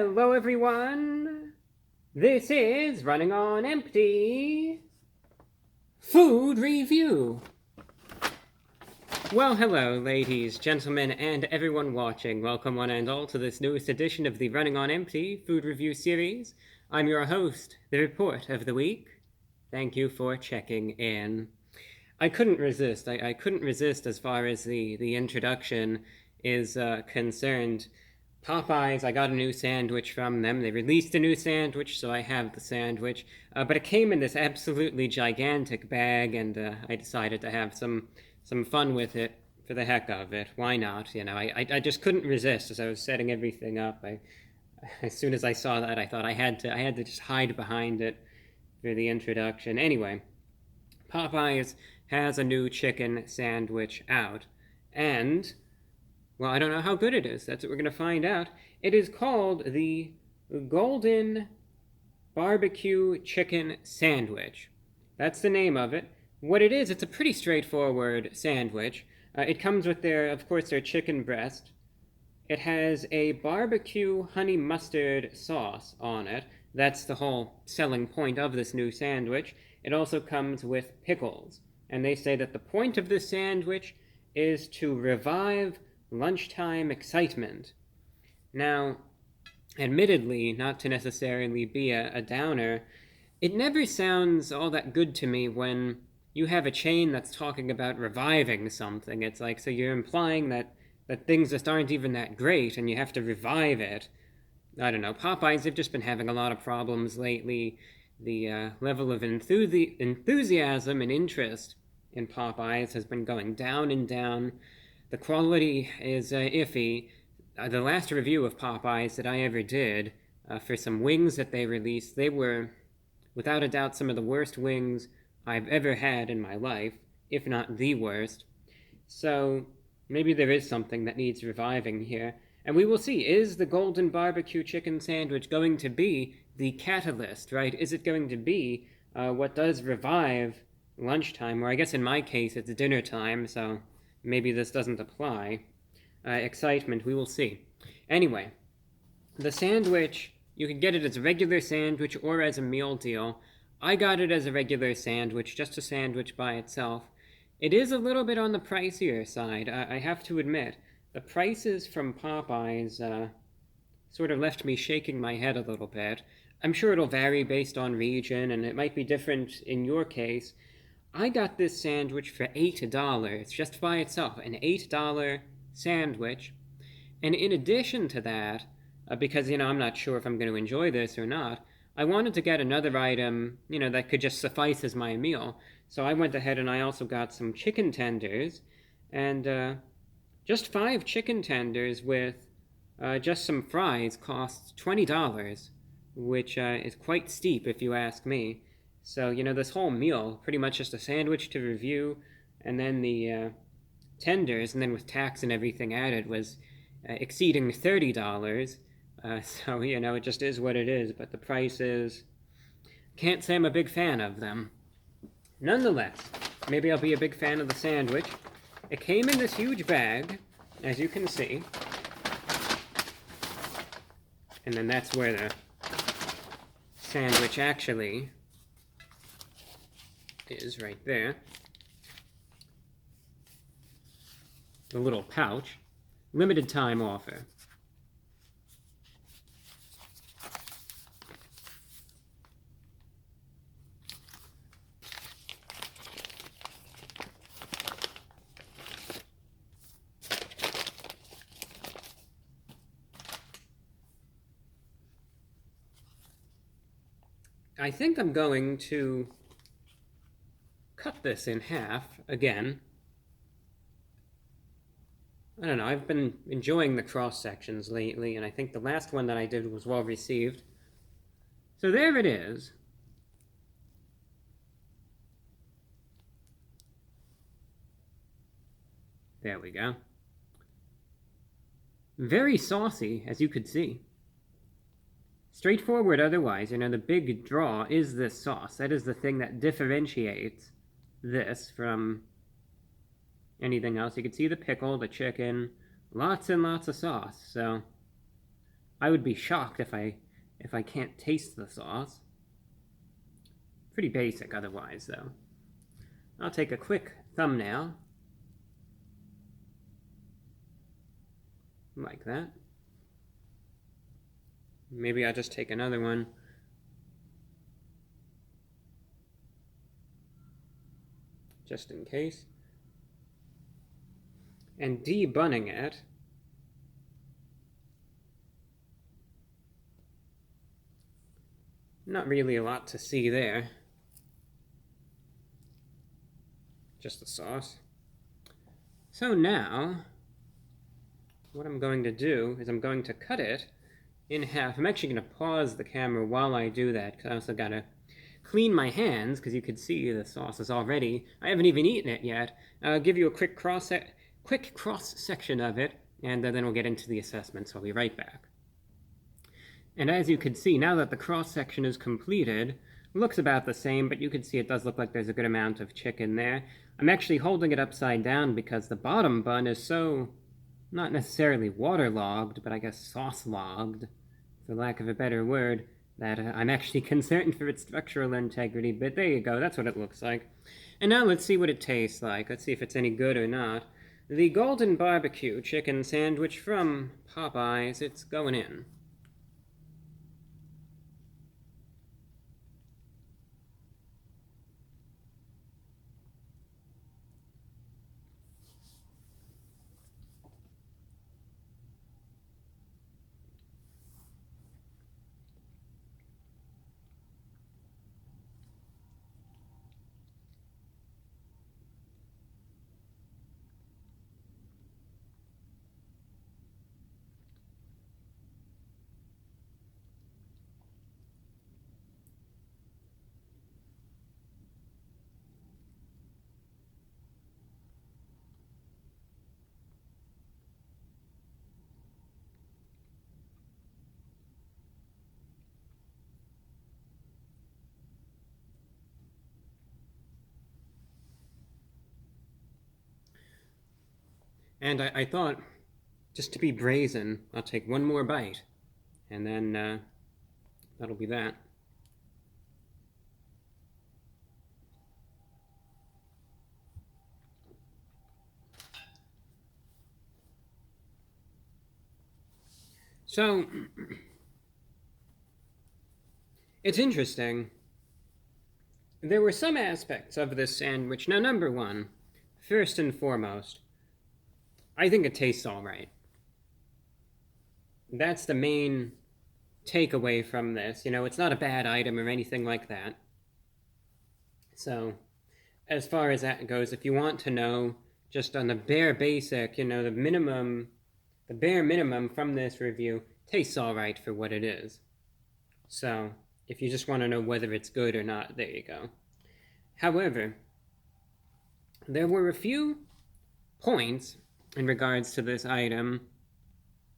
Hello everyone! This is Running on Empty Food Review! Well, hello ladies, gentlemen, and everyone watching. Welcome one and all to this newest edition of the Running on Empty Food Review series. I'm your host, the Report of the Week. Thank you for checking in. I couldn't resist. I couldn't resist as far as the introduction is concerned. Popeyes, I got a new sandwich from them. They released a new sandwich, so I have the sandwich. But it came in this absolutely gigantic bag, and I decided to have some fun with it for the heck of it. Why not? You know, I just couldn't resist as I was setting everything up. As soon as I saw that, I thought I had to just hide behind it for the introduction. Anyway, Popeyes has a new chicken sandwich out, and well, I don't know how good it is. That's what we're going to find out. It is called the Golden BBQ Chicken Sandwich. That's the name of it. What it is, it's a pretty straightforward sandwich. It comes with of course, their chicken breast. It has a barbecue honey mustard sauce on it. That's the whole selling point of this new sandwich. It also comes with pickles. And they say that the point of this sandwich is to revive lunchtime excitement. Now, admittedly, not to necessarily be a downer, it never sounds all that good to me when you have a chain that's talking about reviving something. It's like, so you're implying that things just aren't even that great and you have to revive it. I don't know, Popeyes, they've just been having a lot of problems lately. The level of enthusiasm and interest in Popeyes has been going down and down. The quality is iffy. The last review of Popeyes that I ever did for some wings that they released, they were, without a doubt, some of the worst wings I've ever had in my life, if not the worst. So maybe there is something that needs reviving here. And we will see, is the Golden BBQ Chicken Sandwich going to be the catalyst, right? Is it going to be what does revive lunchtime? Or I guess in my case, it's dinner time, so maybe this doesn't apply. Excitement, we will see. Anyway, the sandwich, you can get it as a regular sandwich or as a meal deal. I got it as a regular sandwich, just a sandwich by itself. It is a little bit on the pricier side, I have to admit. The prices from Popeyes sort of left me shaking my head a little bit. I'm sure it'll vary based on region, and it might be different in your case. I got this sandwich for $8, just by itself, an $8 sandwich. And in addition to that, because, I'm not sure if I'm going to enjoy this or not, I wanted to get another item, that could just suffice as my meal. So I went ahead and I also got some chicken tenders, and just 5 chicken tenders with just some fries costs $20, which is quite steep if you ask me. So, this whole meal, pretty much just a sandwich to review, and then the tenders, and then with tax and everything added, was exceeding $30. So, it just is what it is, but the prices, can't say I'm a big fan of them. Nonetheless, maybe I'll be a big fan of the sandwich. It came in this huge bag, as you can see. And then that's where the sandwich actually is, right there. The little pouch. Limited time offer. I think I'm going to cut this in half again. I don't know, I've been enjoying the cross sections lately, and I think the last one that I did was well received. So there it is. There we go. Very saucy, as you could see. Straightforward otherwise, the big draw is this sauce. That is the thing that differentiates this from anything else. You can see the pickle, the chicken, lots and lots of sauce. So I would be shocked if I can't taste the sauce. Pretty basic otherwise, though. I'll take a quick thumbnail. Like that. Maybe I'll just take another one. Just in case. And debunning it. Not really a lot to see there. Just the sauce. So now, what I'm going to do is I'm going to cut it in half. I'm actually going to pause the camera while I do that, because I also got to clean my hands, because you could see the sauce is already. I haven't even eaten it yet. I'll give you a quick cross-section of it, and then we'll get into the assessments. I'll be right back. And as you can see, now that the cross-section is completed, it looks about the same, but you can see it does look like there's a good amount of chicken there. I'm actually holding it upside down because the bottom bun is so, not necessarily waterlogged, but I guess sauce-logged, for lack of a better word, that I'm actually concerned for its structural integrity, but there you go, that's what it looks like. And now let's see what it tastes like. Let's see if it's any good or not. The Golden BBQ Chicken Sandwich from Popeyes, it's going in. And I thought, just to be brazen, I'll take one more bite, and then that'll be that. So, it's interesting. There were some aspects of this sandwich. Now, number one, first and foremost, I think it tastes all right. That's the main takeaway from this. You know, it's not a bad item or anything like that. So, as far as that goes, if you want to know, just on the bare basic, you know, the bare minimum from this review, tastes all right for what it is. So, if you just want to know whether it's good or not, there you go. However, there were a few points in regards to this item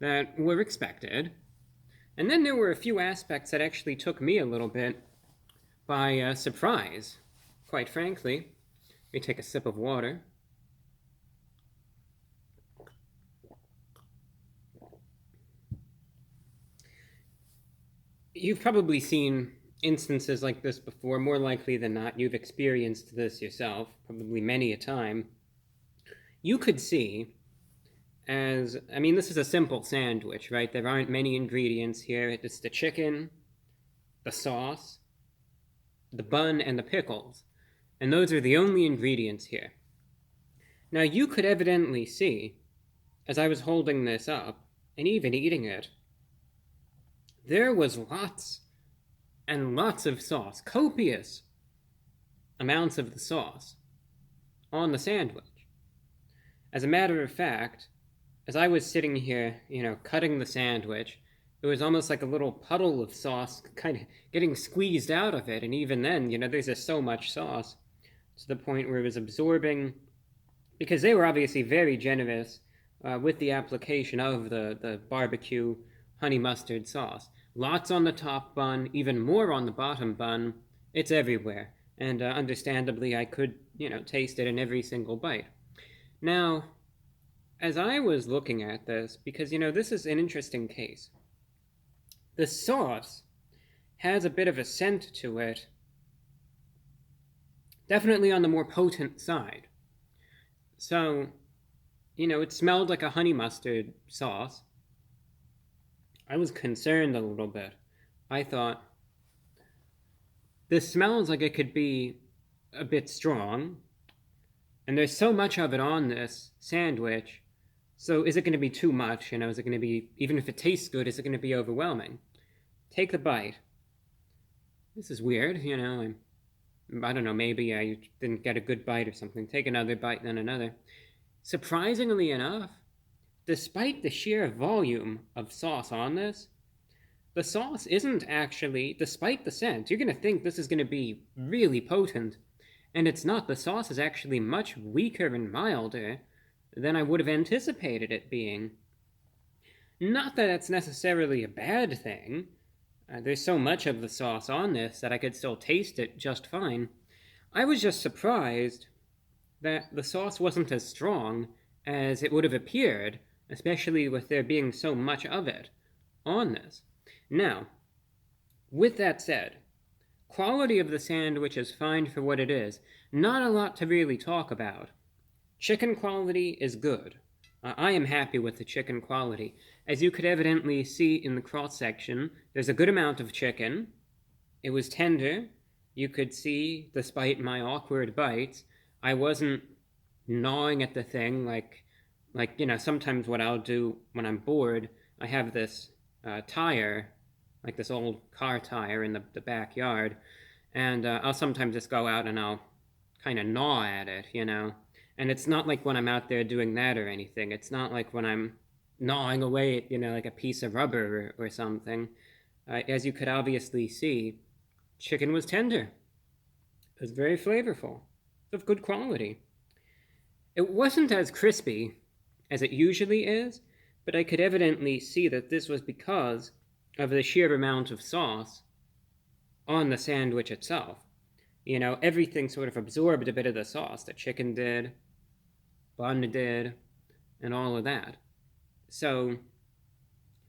that were expected, and then there were a few aspects that actually took me a little bit by surprise, quite frankly. Let me take a sip of water. You've probably seen instances like this before. More likely than not, you've experienced this yourself, probably many a time. You could see this is a simple sandwich, right? There aren't many ingredients here. It's the chicken, the sauce, the bun, and the pickles. And those are the only ingredients here. Now, you could evidently see, as I was holding this up, and even eating it, there was lots and lots of sauce, copious amounts of the sauce on the sandwich. As a matter of fact, as I was sitting here, cutting the sandwich, it was almost like a little puddle of sauce kind of getting squeezed out of it. And even then, there's just so much sauce to the point where it was absorbing, because they were obviously very generous with the application of the barbecue honey mustard sauce. Lots on the top bun, even more on the bottom bun. It's everywhere. And understandably, I could, taste it in every single bite. Now, as I was looking at this, because, this is an interesting case. the sauce has a bit of a scent to it. Definitely on the more potent side. So, it smelled like a honey mustard sauce. I was concerned a little bit. I thought, this smells like it could be a bit strong, and there's so much of it on this sandwich, so is it going to be too much? Is it going to be, even if it tastes good, is it going to be overwhelming? Take the bite. This is weird, I don't know, maybe I didn't get a good bite or something. Take another bite, then another. Surprisingly enough, despite the sheer volume of sauce on this, the sauce isn't actually, despite the scent, you're going to think this is going to be really potent, and it's not. The sauce is actually much weaker and milder than I would have anticipated it being. Not that that's necessarily a bad thing. There's so much of the sauce on this that I could still taste it just fine. I was just surprised that the sauce wasn't as strong as it would have appeared, especially with there being so much of it on this. Now, with that said, quality of the sandwich is fine for what it is. Not a lot to really talk about. Chicken quality is good. I am happy with the chicken quality. As you could evidently see in the cross-section, there's a good amount of chicken. It was tender. You could see, despite my awkward bites, I wasn't gnawing at the thing like sometimes what I'll do when I'm bored, I have this tire, like this old car tire in the backyard, and I'll sometimes just go out and I'll kind of gnaw at it, And it's not like when I'm out there doing that or anything. It's not like when I'm gnawing away at, like a piece of rubber or something. As you could obviously see, chicken was tender. It was very flavorful. Of good quality. It wasn't as crispy as it usually is, but I could evidently see that this was because of the sheer amount of sauce on the sandwich itself. Everything sort of absorbed a bit of the sauce. The chicken did, bun did, and all of that. So, it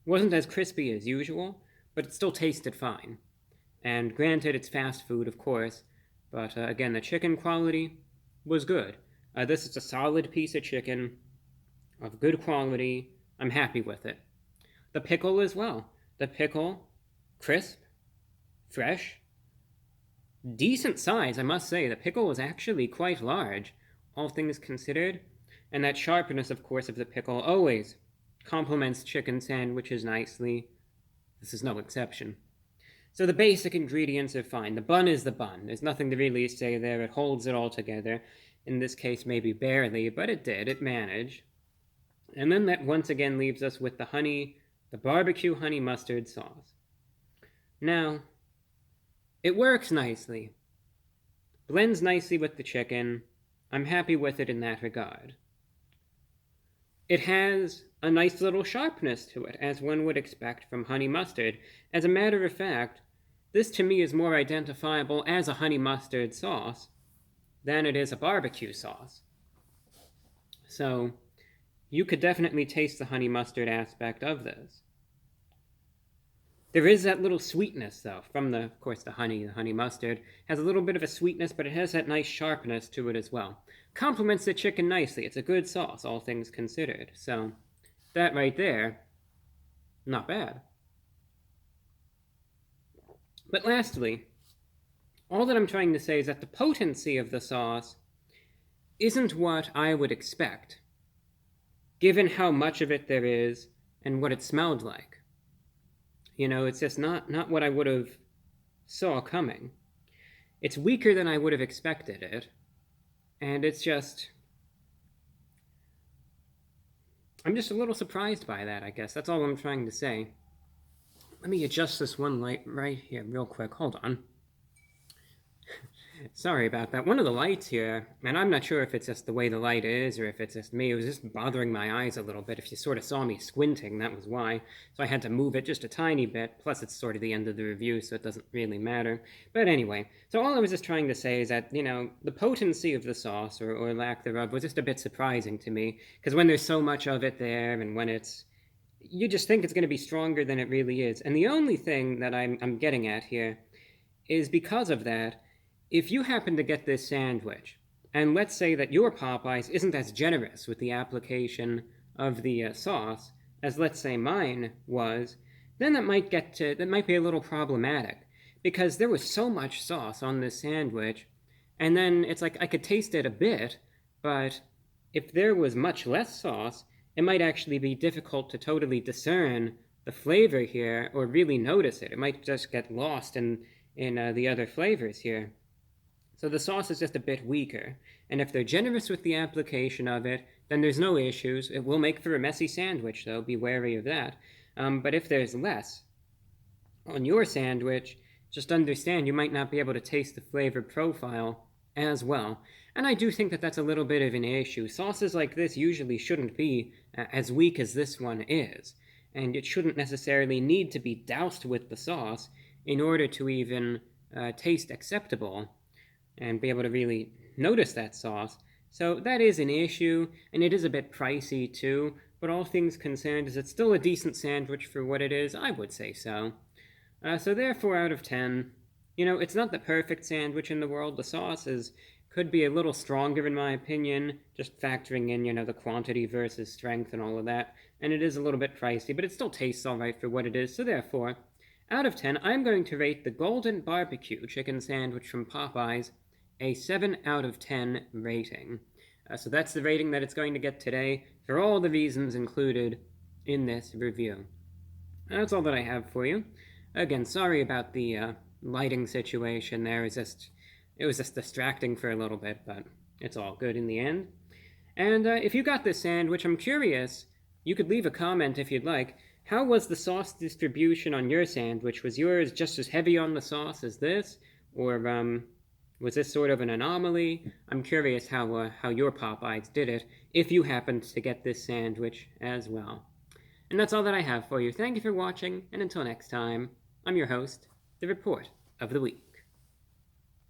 wasn't as crispy as usual, but it still tasted fine. And granted, it's fast food, of course, but again, the chicken quality was good. This is a solid piece of chicken of good quality. I'm happy with it. The pickle as well. The pickle, crisp, fresh, decent size, I must say. The pickle was actually quite large, all things considered. And that sharpness, of course, of the pickle always complements chicken sandwiches nicely. This is no exception. So the basic ingredients are fine. The bun is the bun. There's nothing to really say there. It holds it all together. In this case, maybe barely, but it did. It managed. And then that once again leaves us with the barbecue honey mustard sauce. Now, it works nicely. Blends nicely with the chicken. I'm happy with it in that regard. It has a nice little sharpness to it, as one would expect from honey mustard. As a matter of fact, this to me is more identifiable as a honey mustard sauce than it is a barbecue sauce. So, you could definitely taste the honey mustard aspect of this. There is that little sweetness, though, from the honey mustard. Has a little bit of a sweetness, but it has that nice sharpness to it as well. Complements the chicken nicely. It's a good sauce, all things considered. So, that right there, not bad. But lastly, all that I'm trying to say is that the potency of the sauce isn't what I would expect, given how much of it there is and what it smelled like. It's just not what I would have saw coming. It's weaker than I would have expected it, and I'm just a little surprised by that, I guess. That's all I'm trying to say. Let me adjust this one light right here real quick. Hold on. Sorry about that. One of the lights here, and I'm not sure if it's just the way the light is or if it's just me, it was just bothering my eyes a little bit. If you sort of saw me squinting, that was why. So I had to move it just a tiny bit, plus it's sort of the end of the review, so it doesn't really matter. But anyway, so all I was just trying to say is that, the potency of the sauce, or lack thereof, was just a bit surprising to me, because when there's so much of it there, and when it's, you just think it's going to be stronger than it really is. And the only thing that I'm getting at here is because of that, if you happen to get this sandwich, and let's say that your Popeyes isn't as generous with the application of the sauce as, let's say, mine was, then that might be a little problematic, because there was so much sauce on this sandwich, and then it's like I could taste it a bit, but if there was much less sauce, it might actually be difficult to totally discern the flavor here or really notice it. It might just get lost in the other flavors here. So the sauce is just a bit weaker, and if they're generous with the application of it, then there's no issues. It will make for a messy sandwich, though. Be wary of that. But if there's less on your sandwich, just understand you might not be able to taste the flavor profile as well. And I do think that that's a little bit of an issue. Sauces like this usually shouldn't be as weak as this one is, and it shouldn't necessarily need to be doused with the sauce in order to even taste acceptable and be able to really notice that sauce. So that is an issue, and it is a bit pricey too, but all things considered, is it still a decent sandwich for what it is? I would say so. So therefore, out of 10, it's not the perfect sandwich in the world. The sauce could be a little stronger in my opinion, just factoring in, the quantity versus strength and all of that, and it is a little bit pricey, but it still tastes alright for what it is. So therefore, out of 10, I'm going to rate the Golden BBQ Chicken Sandwich from Popeyes a 7 out of 10 rating. So that's the rating that it's going to get today for all the reasons included in this review. That's all that I have for you. Again, sorry about the lighting situation there. It was just distracting for a little bit, but it's all good in the end. And if you got this sandwich, I'm curious, you could leave a comment if you'd like. How was the sauce distribution on your sandwich? Was yours just as heavy on the sauce as this? Or was this sort of an anomaly? I'm curious how your Popeyes did it, if you happened to get this sandwich as well. And that's all that I have for you. Thank you for watching, and until next time, I'm your host, The Report of the Week.